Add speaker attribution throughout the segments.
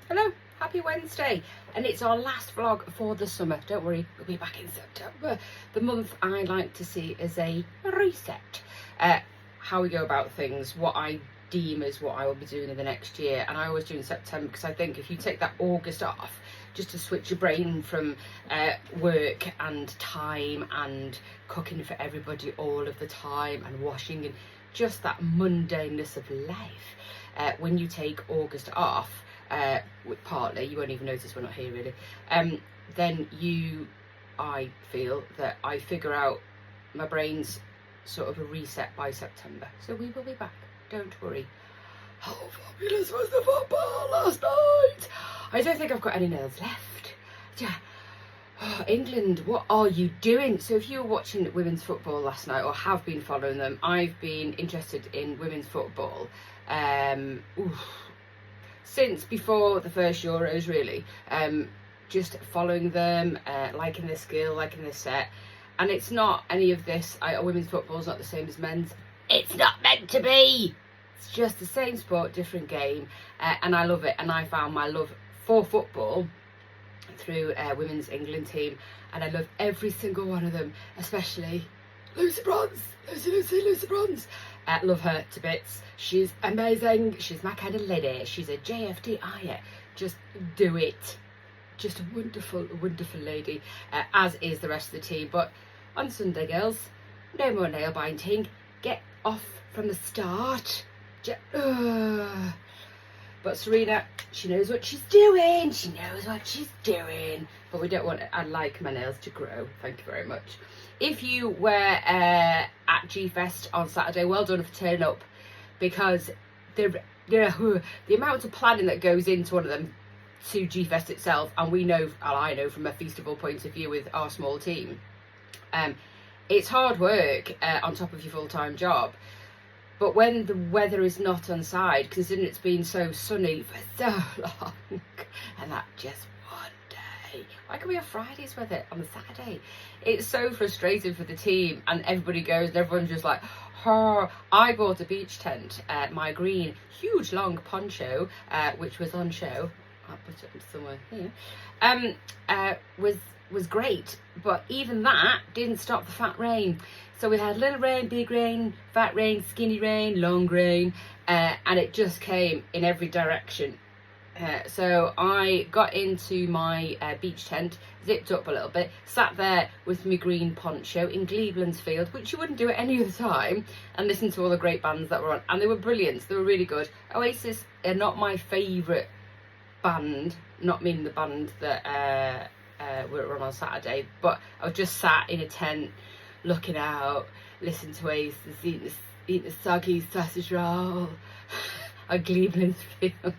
Speaker 1: Hello, happy Wednesday, and it's our last vlog for the summer. Don't worry, we'll be back in September. The month I like to see as a reset. How we go about things, what I deem as what I will be doing in the next year, and I always do in September because I think if you take that August off, just to switch your brain from work and time and cooking for everybody all of the time and washing and just that mundaneness of life, when you take August off, partly, you won't even notice we're not here really, then I feel that I figure out my brain's sort of a reset by September. So we will be back, don't worry. How fabulous was the football last night? I don't think I've got any nails left. Yeah. Oh, England, what are you doing? So if you were watching women's football last night or have been following them, I've been interested in women's football since before the first Euros really, just following them, liking their skill, liking their set. And it's not any of this, women's football's not the same as men's. It's not meant to be. It's just the same sport, different game, and I love it. And I found my love for football through women's England team, and I love every single one of them, especially Lucy Bronze. Lucy Bronze. Love her to bits. She's amazing. She's my kind of lady. She's a JFDI. Just do it. Just a wonderful, wonderful lady, as is the rest of the team. But on Sunday, girls, no more nail biting. Get off from the start. But Serena, she knows what she's doing. She knows what she's doing. But we don't want it. I like my nails to grow. Thank you very much. If you were at G-Fest on Saturday, well done for turning up, because the amount of planning that goes into one of them to G-Fest itself, and I know from a Feastival point of view with our small team, it's hard work on top of your full-time job. But when the weather is not on side, considering it's been so sunny for so long, and that just one day, why can't we have Friday's weather on the Saturday? It's so frustrating for the team, and everybody goes, and everyone's just like, oh. I bought a beach tent, my green, huge long poncho, which was on show. I'll put it somewhere here. Was great, but even that didn't stop the fat rain. So we had little rain, big rain, fat rain, skinny rain, long rain, and it just came in every direction. So I got into my beach tent, zipped up a little bit, sat there with my green poncho in Cleveland's Field, which you wouldn't do at any other time, and listened to all the great bands that were on, and they were brilliant. They were really good. Oasis are not my favourite band, not meaning the band that were on Saturday, but I was just sat in a tent looking out, listening to Oasis, eating a soggy sausage roll on Cleveland's Field.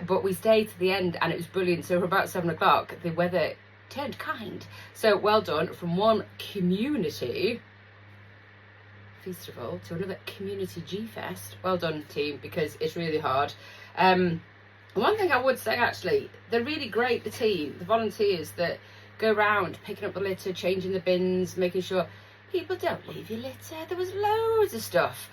Speaker 1: But we stayed to the end, and it was brilliant. So for about 7 o'clock, the weather turned kind. So well done from one community festival to another community G-Fest. Well done, team, because it's really hard. One thing I would say, actually, they're really great, the team, the volunteers that go around picking up the litter, changing the bins, making sure people don't leave your litter. There was loads of stuff.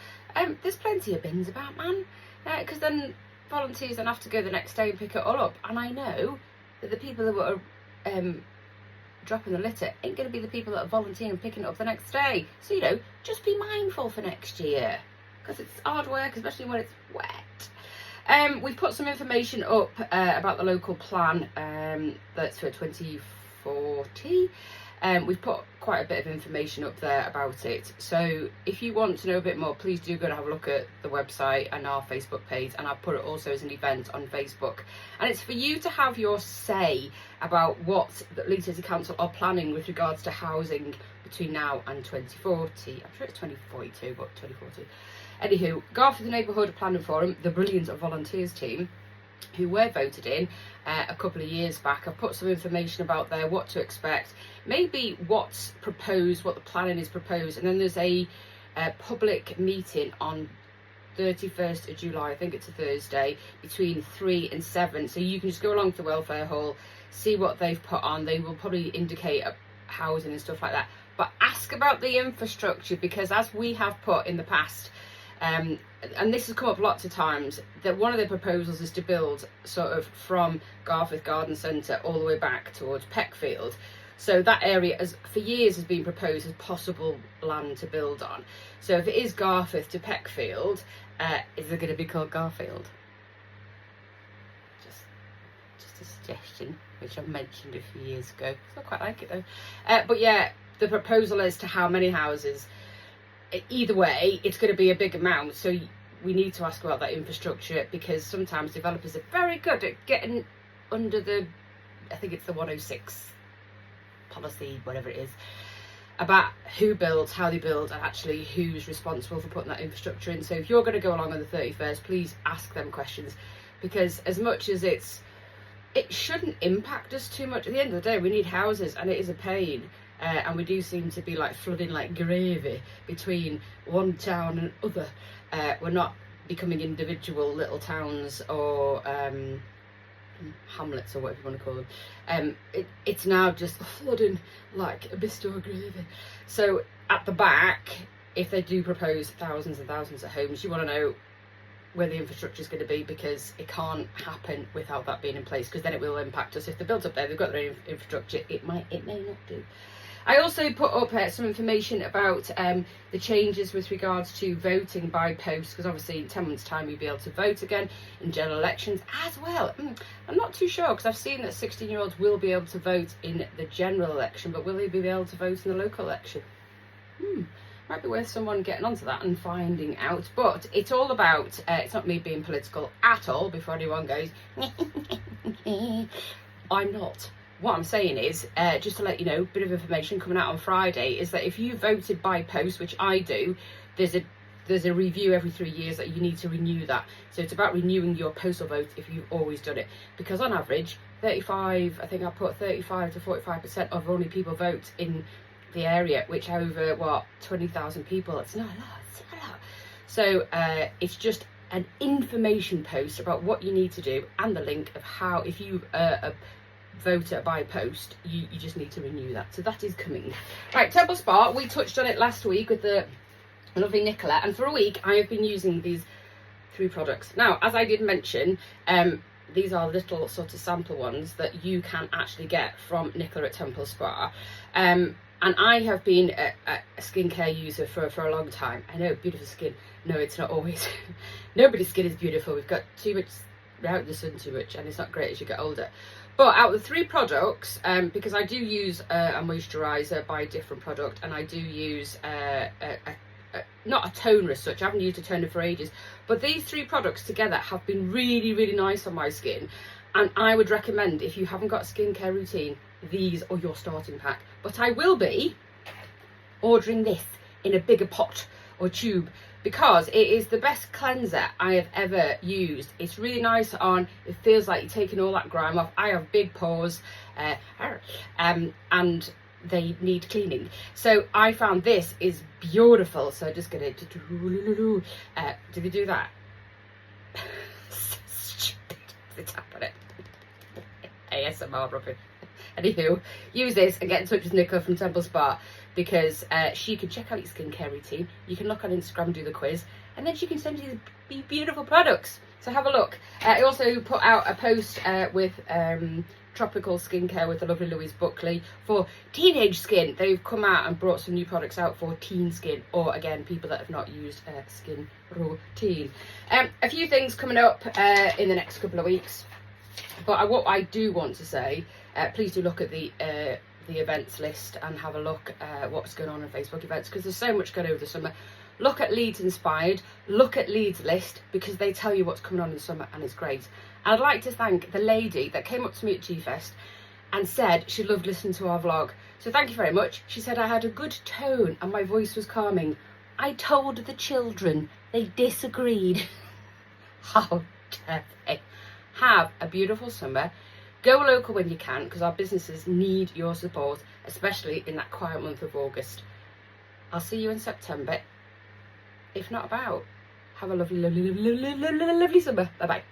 Speaker 1: There's plenty of bins about, man, because then volunteers then have to go the next day and pick it all up. And I know that the people that were dropping the litter ain't going to be the people that are volunteering and picking it up the next day. So, just be mindful for next year, because it's hard work, especially when it's wet. We've put some information up about the local plan that's for 2040. We've put quite a bit of information up there about it. So if you want to know a bit more, please do go and have a look at the website and our Facebook page. And I've put it also as an event on Facebook. And it's for you to have your say about what the Leeds City Council are planning with regards to housing between now and 2040. I'm sure it's 2042, but 2040. Anywho, Garforth Neighbourhood Planning Forum, the brilliant volunteers team, who were voted in a couple of years back. I've put some information about there, what to expect, maybe what's proposed, what the planning is proposed, and then there's a public meeting on 31st of July, I think it's a Thursday, between 3 and 7, so you can just go along to the welfare hall, see what they've put on. They will probably indicate housing and stuff like that, but ask about the infrastructure, because as we have put in the past, and this has come up lots of times, that one of the proposals is to build sort of from Garforth Garden Centre all the way back towards Peckfield. So that area for years has been proposed as possible land to build on. So if it is Garforth to Peckfield, is it going to be called Garfield? Just a suggestion, which I've mentioned a few years ago. I quite like it though. But yeah, the proposal as to how many houses, either way, it's going to be a big amount. So we need to ask about that infrastructure, because sometimes developers are very good at getting under the, I think it's the 106 policy, whatever it is, about who builds, how they build, and actually who's responsible for putting that infrastructure in. So if you're going to go along on the 31st, please ask them questions, because as much as it shouldn't impact us too much, at the end of the day we need houses, and it is a pain, and we do seem to be like flooding like gravy between one town and other. We're not becoming individual little towns or hamlets or whatever you want to call them. It's now just flooding like a Bistro gravy. So at the back, if they do propose thousands and thousands of homes, you want to know where the infrastructure is going to be, because it can't happen without that being in place, because then it will impact us. If they're built up there, they've got their infrastructure, it may not do. I also put up some information about the changes with regards to voting by post, because obviously in 10 months' time you'll be able to vote again in general elections as well. I'm not too sure, because I've seen that 16-year-olds will be able to vote in the general election, but will they be able to vote in the local election? Might be worth someone getting onto that and finding out. But it's all about, it's not me being political at all, before anyone goes, I'm not. What I'm saying is, just to let you know, bit of information coming out on Friday, is that if you voted by post, which I do, there's a review every 3 years that you need to renew that. So it's about renewing your postal vote if you've always done it. Because on average, 35 to 45% of only people vote in the area, which over, 20,000 people, it's not a lot. So it's just an information post about what you need to do, and the link of how, if you voter by post, you just need to renew that. So that is coming. Right, Temple Spa, we touched on it last week with the lovely Nicola, and for a week I have been using these 3 products. Now, as I did mention, these are little sort of sample ones that you can actually get from Nicola at Temple Spa, and I have been a skincare user for a long time. I know, beautiful skin. No, it's not always. Nobody's skin is beautiful. We've got too much out in the sun too much, and it's not great as you get older. But out of the 3 products, because I do use a moisturiser by a different product, and I do use not a toner as such. I haven't used a toner for ages, but these 3 products together have been really, really nice on my skin, and I would recommend, if you haven't got a skincare routine, these are your starting pack. But I will be ordering this in a bigger pot or tube, because it is the best cleanser I have ever used. It's really nice on, it feels like you're taking all that grime off. I have big pores, and they need cleaning. So I found this is beautiful. So just gonna, did they do that? Stupid. They tap on it. ASMR rubbing. Anywho, use this and get in touch with Nicola from Temple Spa, because she can check out your skincare routine. You can look on Instagram, do the quiz, and then she can send you these beautiful products. So have a look. I also put out a post with tropical skincare with the lovely Louise Buckley for teenage skin. They've come out and brought some new products out for teen skin, or again, people that have not used a skin routine. A few things coming up in the next couple of weeks. But what I do want to say, please do look at the events list and have a look at what's going on Facebook events, because there's so much going over the summer. Look at Leeds Inspired, look at Leeds List, because they tell you what's coming on in the summer, and it's great. And I'd like to thank the lady that came up to me at G-Fest and said she loved listening to our vlog. So thank you very much. She said I had a good tone and my voice was calming. I told the children, they disagreed. How dare they? Have a beautiful summer. Go local when you can, because our businesses need your support, especially in that quiet month of August. I'll see you in September, if not about. Have a lovely, lovely, lovely, lovely, lovely summer. Bye bye.